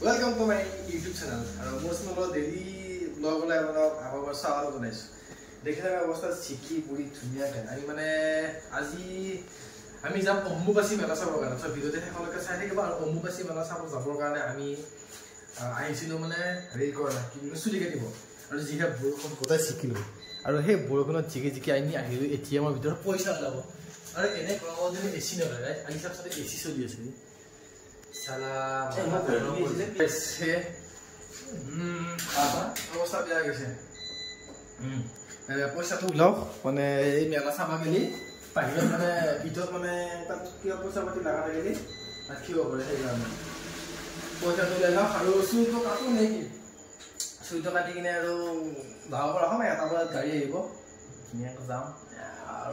Welcome to my YouTube channel. Most of the daily vlog I have a star organized. The camera was a sticky, woody to me. I mean, I mean, Omubasi Malasava, so we don't have a signing about Omubasi Malasava, Zaborgana, I mean, I see no man, record, Suligativo, or is he have broken Kotasiki? I don't have broken Chiki, I need a TM with the poison level. I don't all the scene, right? I just have to see seriously. Salah, what's up, Yagation? Post to love when a Mialasabagili, Pagan, Pitomane, Kiosabati Lagari, a cure over the head. What I love, I will soon go up to make it. So you don't have to how many hours I go? Niakazam,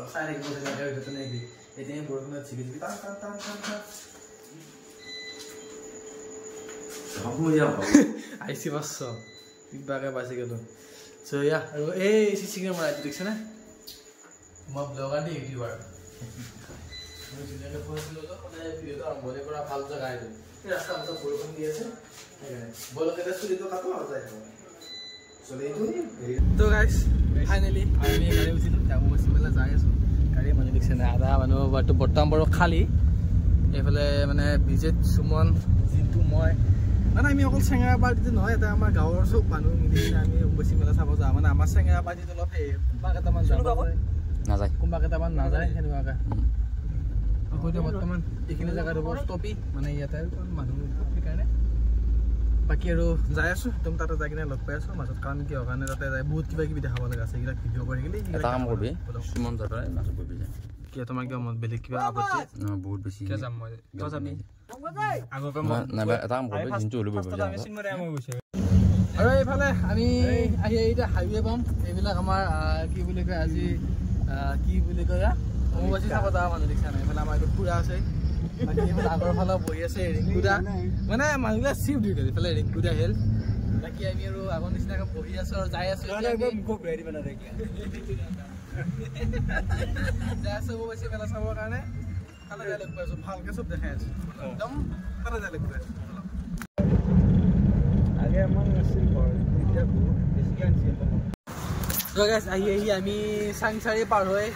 signing goes in the Navy. It ain't broken at Siggy. I see what's so. Back up as I go. So, yeah, hey, sitting on my direction. My blog and you are. Whatever I have the guide. Yes, comes up for the essay. So, guys, finally, I mean, I was similar as I am an election. I have no but to bottom or Kali. If I visit someone into my. I mean, all singer about the noise that I'm a gower so panu in the time with similar Sabazam, and I'm a singer about it of a Bagataman Nazai, Kumbagataman Nazai, and Waga. I put them on taking a stoppy, Manayata, Manu, Pakiro, Zayasu, don't tell the Zagan of Peso, must have come to another boot to with the Havana, a Tam would be, Simon the Brian, not a good vision. Kiatamagam, Belikia, no, would be seen. I go from never time into the Alright, Pala, I mean, I ate a highway bomb, Evila Hamar, Kibuligazi, Kibuliga, what is about that one? When I'm at the Kuda, I came over Hala boy, saying Kuda. When I am on the sea, if I let Kuda Hill, like Yamiru, I want to snack a Boyas or Zayas, I don't go very well. That's a voice of Savarane. So guys, I mean, Sanctuary Parway.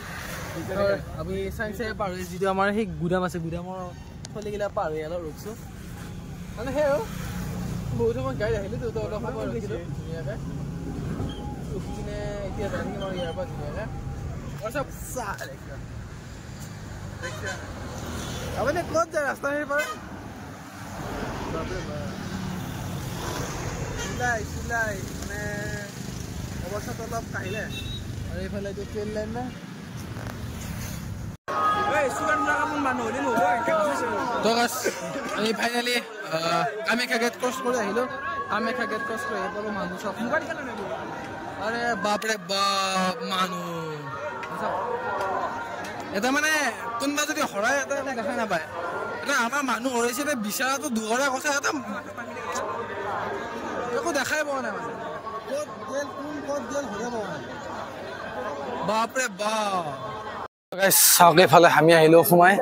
I mean, Sanctuary Parway is the Amari Gudam as a Gudamor, Poligula Parway, a Ruxo. And here, both of them guide a little bit of what's up, Sal? I want to close the rasta here, but Silai, what's up, top Kaila? Or if I let you kill them, so finally, I make a get cross for the hill. I make a get cross for a Manu shop. Are Babre Manu. এটা মানে কোনবা যদি হৰাই এটা দেখা না পায় এটা আমাৰ মানুহ হইছে তে বিছাৰাটো দুহৰা কথা এটা একো দেখাই পোৱা নাই মানে কোন গেল হৰে পোৱা নাই বাপ ৰে বাপ গাইস সাগে ফালে আমি আহিলো সময়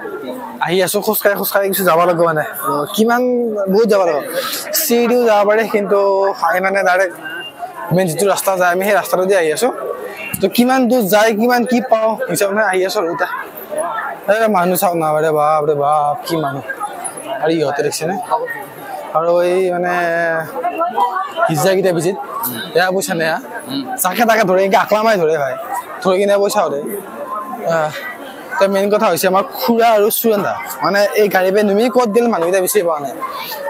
আহি আছো খোজকাই কিছু যাব লাগিব মানে কিমান বহুত যাব লাগিব সিডিও যাব পাৰে কিন্তু হাই মানে ডাইৰেক্ট মেন যিটো ৰাস্তা যায় আমি সেই ৰাস্তাটো দি আহি আছো তো কিমান দূৰ যায় কিমান কি পাও হিচাপ না আহি আছো উটা এ মানুহ চাও না বাপ ৰে বাপ কি মানুহ আৰু ইহতে দেখছে না আৰু এই মানে হিজা গিটা বিজিত এয়া পইচা নেয়া চাকে তাকে ধৰে আকলামাই ধৰে ভাই ধৰি কিনে পইচা ধৰে তো মেইন কথা হৈছে আমাৰ খুৰা আৰু সুৰেন্দা মানে এই গাড়ী পে নুমি কত গেল মানুহটা বেছি পোৱা নাই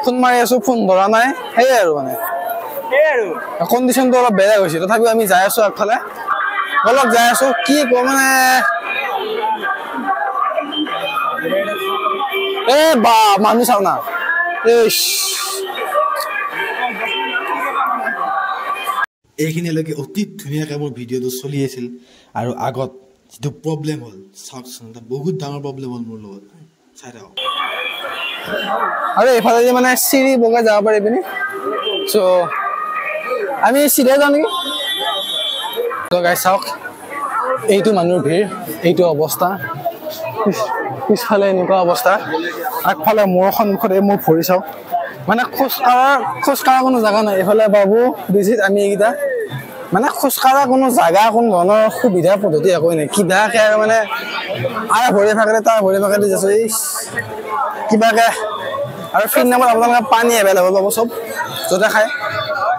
ফোন মাৰি আছো ফোন ধৰা নাই হেই আৰু মানে কন্ডিশনটো অলপ বেয়া হৈছে তথাপিও আমি যাই আছো আগফালে অলপ যাই আছো কি কো মানে এ বা মানুহ চাও না এইখিনিলৈকে অতি ধুনীয়াকৈ মোৰ ভিডিঅ'টো চলি আছিল আৰু আগত যিটো প্ৰব্লেম হ'ল চাওকচোন এটা বহুত ডাঙৰ প্ৰব্লেম হ'ল মোৰ লগত চাই থাকক আৰু এইফালে যে মানে চিৰি বগাই যাব পাৰি পিনি চ' আমি চিধা যাওঁ নেকি তো গাইছ চাওক এইটো মানুহৰ ভিৰ এইটো অৱস্থা পিছফালে এনেকুৱা অৱস্থা আগফালে মোৰ সন্মুখত মোৰ ভৰি চাওক মানে খোজকাঢ়া কোনো জাগা নাই এইফালে বাবু বিজিত আমি এইকেইটা মানে খোজকাঢ়া কোনো জাগা কোনো ধৰণৰ সুবিধা পদ্ধতি একোৱেই নাই কিবাকে মানে আৰু ভৰি ফাকেৰে তাৰ ভৰি ফাকেৰে যাইছো কিবাকে আৰু ফিল্ড নামত আপোনালোকে পানী এভেইলেবল পাব চব য'তে খায়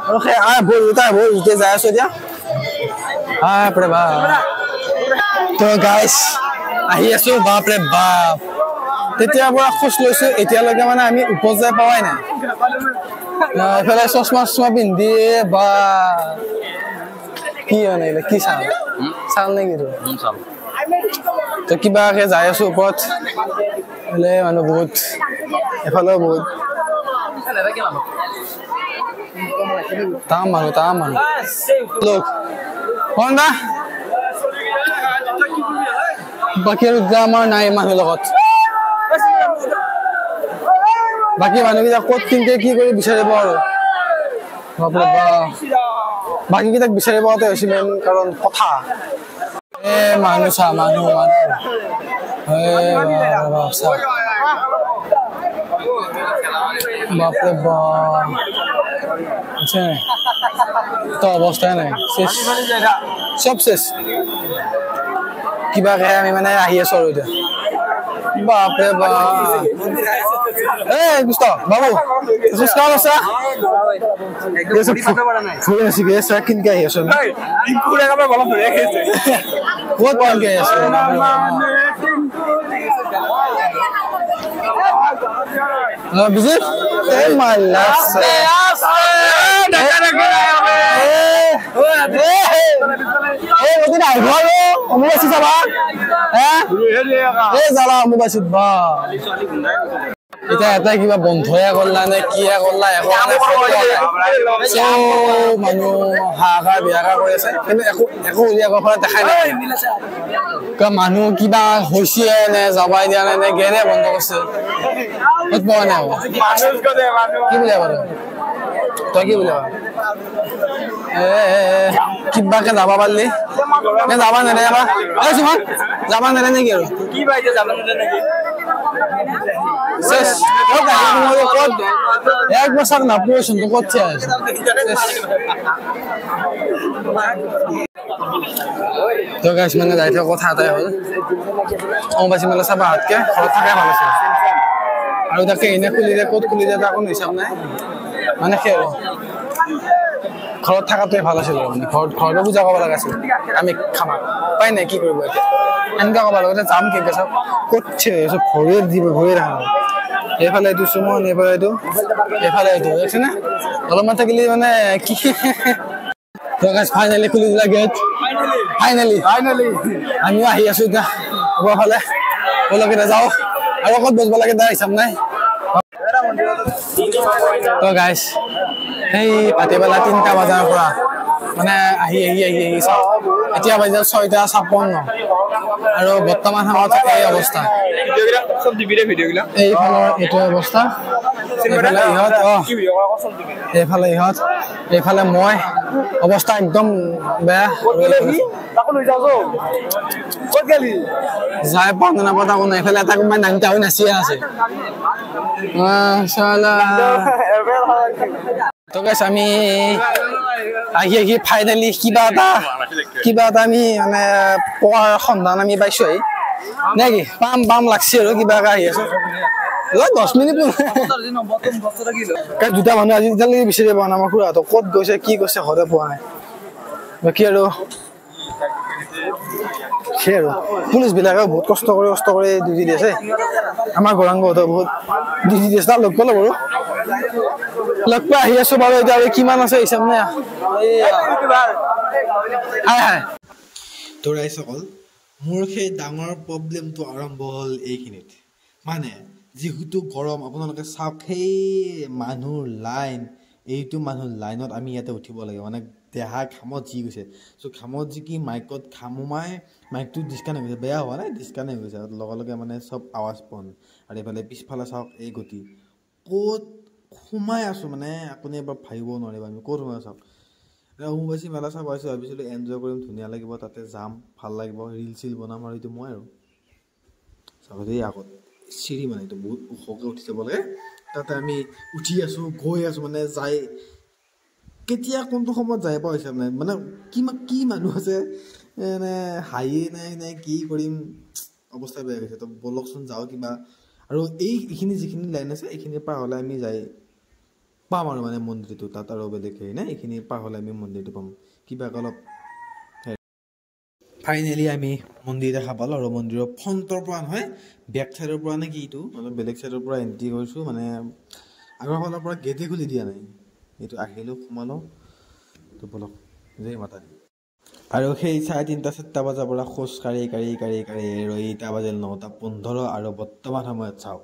আৰু সেই ভৰি যেতিয়া যাই আছো এতিয়া বাপৰে বাপ তো গাইছ আহি আছো বাপৰে বাপ তেতিয়াৰ পৰা খোজ লৈছো এতিয়ালৈকে মানে আমি উপজাই পোৱাই নাই এইফালে চশমা পিন্ধি বা কি হয় নাই কি চাল নেকি তো কিবাকে যাই আছো ওপৰত মানুহ বহুত এফালেও বহুত তাম মানুহ লোক না বাকী আৰু আমাৰ নাই মানুহৰ লগত বাকী মানুহকেইটা ক'ত কিনতে কি কৰি বিচাৰিব আৰু বাকী কেইটাক বিচাৰি পাওঁতে হৈছে মেইন কাৰণ কথা মানুহ বাপৰে তো অৱস্থাই নাই চব শেষ কিবাকে আমি মানে আহি আছো আৰু এতিয়া বাপৰে বাপ গুস্ত বাবু খোজকাঢ় আছা ফুৰি আছো গেছা কিনকে আহি আছো ক'ত পালকে আহি আছো বিজিত এটা কিবা বন্ধয়ে কৰলা নে কিয়া কৰলা মানুহ হাহাকাৰ বিহাকাৰ কৰি আছে কিন্তু একো উলিয়াব পৰা দেখাই নাই মানুহ কিবা হৈছে নে যাবাই দিয়া নাই নে গেৰে বন্ধ কৰিছে পোৱা নাই কি বুলিয়া বাৰু তই কি বুলিয়া কিবাকে যাব পাৰিলি যাবা নেদে যাবা নেদে নেকি আৰু কি বাইছে যাবা নেদে নেকি এক বছর না প্রয়োজন তো করছে তো গাইছ মানে যাই থকা কথা এটাই হ'ল অম্বাচী মেলা চাবা হাতকে ঘৰত থাকাই ভাল আছিল আৰু তাকে এনে খুলিলে ক'ত খুলিলে তাৰ কোনো হিচাপ নাই মানে সেই আৰু ঘৰত থকাটোৱে ভাল আছিল মানে ঘৰতো পূজা কৰিব লগা আছিল আমি খামা উপায় নাই কি কৰিব এতিয়া এনেকুৱা ক'ব লগতে যাম কেনেকৈ চাওক ক'তছে চব ভৰিয়ে দিব ভৰিয়ে দেখা এইফালে এইটো চুমন এইফালে এইটো দেখিছে নে অলপমান থাকিলে মানে কি ফাইনেলি খুলি দিলা গেট ফাইনেলি আমিও আহি আছো এতিয়া ওপৰফালে ওলকেইটা যাওঁ আৰু ক'ত বজিব লাগে তাৰ হিচাপ নাই তো গাইছ সেই ভাটিবেলা 3টা বজাৰ পৰা মানে আহি চাওঁ এতিয়া বাজি 6:56 আৰু বৰ্তমান সময়ত এই অৱস্থা এইফালৰ এইটো অৱস্থা এইফালে মই অৱস্থা একদম বেয়া যাই পাওঁ নাপাওঁ তাকো নাই এইফালে এটা কোনোবাই নামিতা হৈ নাচিয়ে আছে তো গাইছ আমি আহি ফাইনেলি কিবা এটা আমি মানে পোৱাৰ সন্ধান আমি পাইছো নেকি পাম লাগছে আৰু কিবা আহি আছো 10 মিনিট দুটা মানুহ আজি এতিয়ালৈকে বিচাৰি পোৱা নাই আমাৰ খুৰাহঁতক ক'ত গৈছে কি কৈছে ঘৰতে পোৱা নাই বাকী আৰু সেই আৰু পুলিচ বিলাকে বহুত কষ্ট কৰি ডিউটি দি আছে আমাৰ গৌৰাংগহঁতেও বহুত ডিউটি দি আছে তাৰ লগ পালো বাৰু লগ পাই আহি আছো বাৰু এতিয়া আৰু কিমান আছে হিচাপ নাই তো ৰাইজসকল মোৰ সেই ডাঙৰ প্ৰব্লেমটো আৰম্ভ হ'ল এইখিনিত মানে যিহেতু গৰম আপোনালোকে চাওক সেই মানুহৰ লাইন এইটো মানুহৰ লাইনত আমি ইয়াতে উঠিব লাগে মানে দেহা ঘামত জি গৈছে চ' ঘামত যি কি মাইকত ঘাম সোমাই মাইকটো ডিছকানেক্ট হৈ গৈছে বেয়া হোৱা নাই ডিছকানেক্ট হৈ গৈছে লগে মানে চব আৱাজ বন্ধ আৰু এইফালে পিছফালে চাওক এই গতি ক'ত সোমাই আছোঁ মানে আপুনি এবাৰ ভাবিব নোৱাৰিব আমি ক'ত সোমাই চাওক অম্বুবাচী মেলা চাব আহিছোঁ ভাবিছিলোঁ এনজয় কৰিম ধুনীয়া লাগিব তাতে যাম ভাল লাগিব ৰিল চিল বনাম আৰু এইটো মই আৰু চাব দেই আগত চিৰি মানে এইটো বহুত ওখকৈ উঠি যাব লাগে তাতে আমি উঠি আছোঁ গৈ আছোঁ মানে যাই কেতিয়া কোনটো সময়ত যাই পোৱা হিচাপ নাই মানে কি মানুহ আছে মানে হাঁহিয়ে নাই কি কৰিম অৱস্থা বেয়া গৈছে তো বলকচোন যাওঁ কিবা আৰু এইখিনি যিখিনি লাইন আছে এইখিনিৰ পাৰ হ'লে আমি যাই পাম আৰু মানে মন্দিৰটো তাত আৰু বেলেগ হেৰি নাই এইখিনি পাৰ হ'লে আমি মন্দিৰটো পাম কিবা অলপ ফাইনেলি আমি মন্দিৰ দেখা পালোঁ আৰু মন্দিৰৰ ফ্ৰণ্টৰ পৰা নহয় বেক চাইডৰ পৰা নে কি এইটো অলপ বেলেগ চাইডৰ পৰা এণ্ট্ৰি কৰিছোঁ মানে আগৰ ফালৰ পৰা গেটেই খুলি দিয়া নাই এইটো আহিলোঁ সোমালোঁ তো বলক জয় মাতা দি আৰু সেই 3:30-4টা বজাৰ পৰা খোজ কাঢ়ি আৰু 8টা বাজিল 9:15 আৰু বৰ্তমান সময়ত চাওক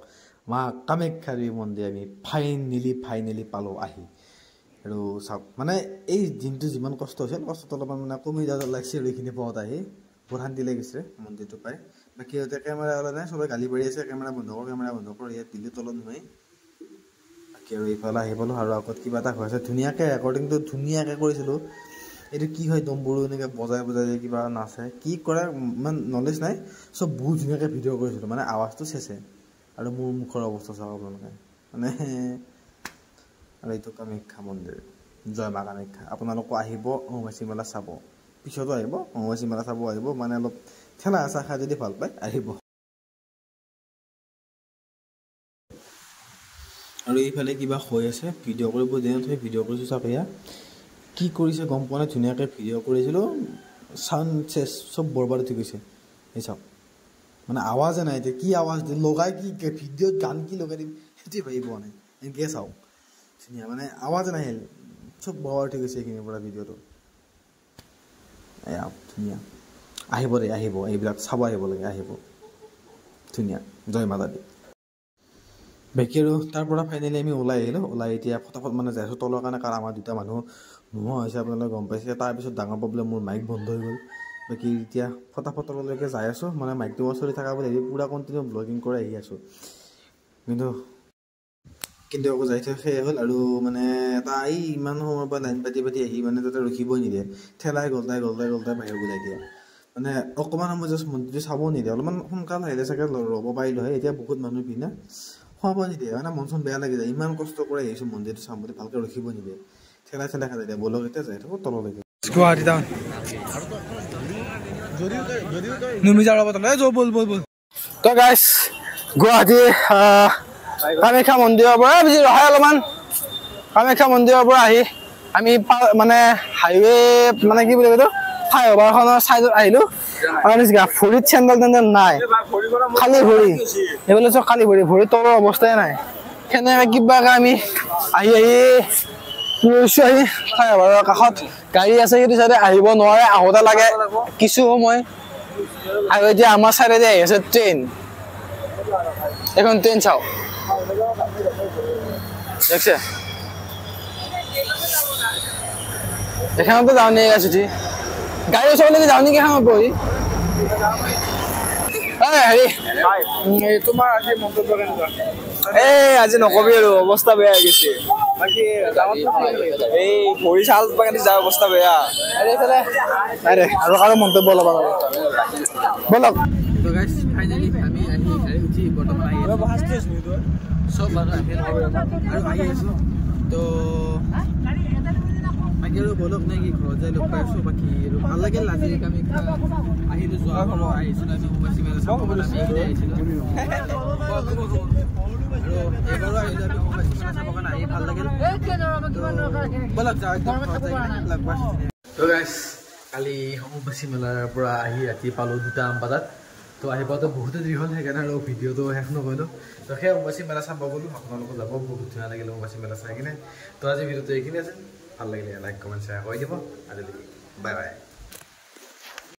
মা কামাখ্যাৰ মন্দিৰ আমি ফাইনেলি পালোঁ আহি আৰু চাওক মানে এই দিনটো যিমান কষ্ট হৈছিল কষ্টটো অলপমান মানে কমি যাব লাগিছে আৰু এইখিনি পথত আহি বহুত শান্তি লাগিছে মন্দিৰটো পাই বাকী সিহঁতে কেমেৰা ওলা নাই চবে গালি পাৰি আছে কেমেৰা বন্ধ কৰ ইয়াত দিল্লী তলত নহয় বাকী আৰু এইফালে আহি পালোঁ আৰু আগত কিবা এটা হৈছে ধুনীয়াকৈ ৰেকৰ্ডিংটো ধুনীয়াকৈ কৰিছিলোঁ এইটো কি হয় দমবোৰো এনেকৈ বজাই কিবা নাচে কি কৰে ইমান নলেজ নাই চব বহুত ধুনীয়াকৈ ভিডিঅ' কৰিছিলোঁ মানে আৱাজটো চেছে আৰু মোৰ মুখৰ অৱস্থা চাওক আপোনালোকে মানে আৰু এইটো কামাখ্যা মন্দিৰ জয় মা কামাখ্যা আপোনালোকো আহিব অম্বুবাচী মেলা চাব পিছতো আহিব অম্বুবাচী মেলা চাব আহিব মানে অলপ ঠেলা হেঁচা খাই যদি ভাল পায় আহিব আৰু এইফালে কিবা হৈ আছে ভিডিঅ' কৰিব দিয়া নথৈ ভিডিঅ' কৰিছোঁ চাওক এয়া কি কৰিছে গম পোৱা নাই ধুনীয়াকৈ ভিডিঅ' কৰিছিলোঁ চাউণ্ড চেছ চব বৰবাদ উঠি গৈছে এই চাওক মানে আৱাজে নাই এতিয়া কি আৱাজ দিম লগাই কি ভিডিঅ'ত গান কি লগাই দিম সেইটোৱে ভাবি পোৱা নাই এনেকৈ চাওক ধুনীয়া মানে আৱাজে নাহিল চব বৰবাদ উঠি গৈছে এইখিনিৰ পৰা ভিডিঅ'টো এয়া ধুনীয়া আহিব দেই আহিব এইবিলাক চাব আহিব লাগে আহিব ধুনীয়া জয় মাতা দি বাকী আৰু তাৰ পৰা ফাইনেলি আমি ওলাই আহিলোঁ ওলাই এতিয়া ফটাফট মানে যাই আছোঁ তলৰ কাৰণে কাৰণ আমাৰ দুটা মানুহ নোহোৱা হৈছে আপোনালোকে গম পাইছে তাৰপিছত ডাঙৰ প্ৰব্লেম মোৰ মাইক বন্ধ হৈ গ'ল বাকী এতিয়া ফটাফট তললৈকে যাই আছোঁ মানে মাইকটো চলি থকা বুলি ভাবি পূৰা কণ্টিনিউ ব্লগিং কৰি আহি আছোঁ কিন্তু আকৌ যাই থৈ সেয়াই হ'ল আৰু মানে এটা ইমান সময়ৰ পৰা লাইন পাতি আহি মানে তাতে ৰখিবই নিদিয়ে ঠেলাই গলটাই বাহিৰ ওলাই দিয়ে মানে অকণমান সময় জাষ্ট মন্দিৰটো চাব নিদিয়ে অলপমান সোনকালে আহিলে চাগে ৰ'ব পাৰিলোঁ হয় এতিয়া বহুত মানুহ ভিনা সোমাব নিদিয়ে মানে মন চন বেয়া লাগি যায় ইমান কষ্ট কৰি আহিছোঁ মন্দিৰটো চাম বুলি ভালকৈ ৰখিব নিদিয়ে ঠেলাই খাই দিয়ে বলক এতিয়া যাই থাকোঁ তললৈকে গুৱাহাটী টাউন তো গাইছ গুৱাহাটী কামাখ্যা মন্দিৰৰ পৰা বেছি ৰখাই অলপমান কামাখ্যা মন্দিৰৰ পৰা আহি আমি মানে হাইৱে মানে কি বুলি কয় ফ্লাইঅভাৰখনৰ ছাইডত আহিলোঁ ভৰিত চেণ্ডেল নাই খালী ভৰি এইফালে চব খালী ভৰিত তলৰ অৱস্থাই নাই সেনেকৈ কিবাকৈ আমি আহি ৰৈছোঁ আহি ফ্লাইঅভাৰৰ কাষত গাড়ী আছে সেইটো চাইডে আহিব নোৱাৰে আহোঁতে লাগে কিছু সময় আৰু এতিয়া আমাৰ চাইডেদি আহি আছে ট্ৰেইন এখন ট্ৰেইন চাওক দেখছে এখানতো যাওঁ নি আছো গাড়ী ওচৰলৈকে যাওঁ নেকি এখানত বহি হেৰি তোমাৰ আজি মন্তব্য কেনেকুৱা আজি নকবি আৰু অৱস্থা বেয়া হৈ গৈছে এই ভৰি চাল পানি যা অৱস্থা বেয়া আৰু কাৰো মন্তব্য ল'ব বলক চব আৰু আহি আছো তো বাকী আৰু বলক নে কি ঘৰত যাই লগ পাইছোঁ বাকী আৰু ভাল লাগিল আজি আমি আহিলোঁ যোৱা সময় আহিছিলোঁ আমি অম্বুবাচী মেলা চাব আহিছিলোঁ আৰু এবাৰো আহিলোঁ আমি অম্বুবাচী মেলা চাবৰ কাৰণে আহি ভাল লাগিল বলক যাওঁ লগ পাইছোঁ তো গাইছ কালি অম্বুবাচী মেলাৰ পৰা আহি ৰাতি পালোঁ 2টা বজাত তো আহি পাওঁতে বহুতে দেৰি হ'ল সেইকাৰণে আৰু ভিডিঅ'টো শেষ নকৰিলোঁ তো সেই অম্বুবাচী মেলা চাব গ'লোঁ আপোনালোকো যাব বহুত ধুনীয়া লাগিল অম্বুবাচী মেলা চাই কিনে তো আজি ভিডিঅ'টো এইখিনি আছে ভাল লাগিলে লাইক কমেণ্ট শ্বেয়াৰ কৰি দিব আজিলৈকে বাই বাই